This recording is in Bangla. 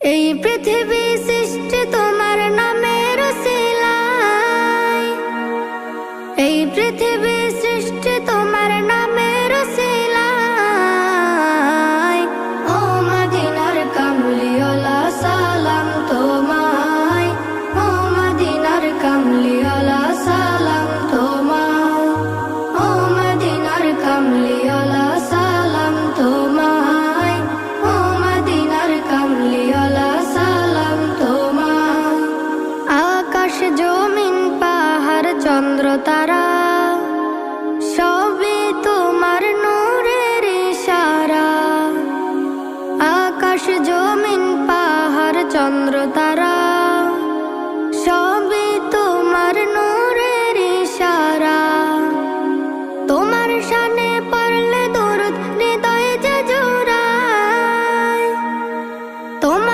এই পৃথিবী সৃষ্টি তোমার নামের উসিলায়, এই পৃথিবী সৃষ্টি তোমার নামের উসিলায়। ও মদিনার কামলিওয়ালা সালাম তোমায়, ও মদিনার কামলিওয়ালা সালাম তোমায়, ও মদিনার কামলিওয়ালা সালাম তোমায়, ও মদিনার কামলিওয়ালা সালাম তোমায়। আকাশ জমিন পাহাড় চন্দ্র তারা সবই তোমার নূরের ইশারা। আকাশ জমিন পাহাড় চন্দ্র তারা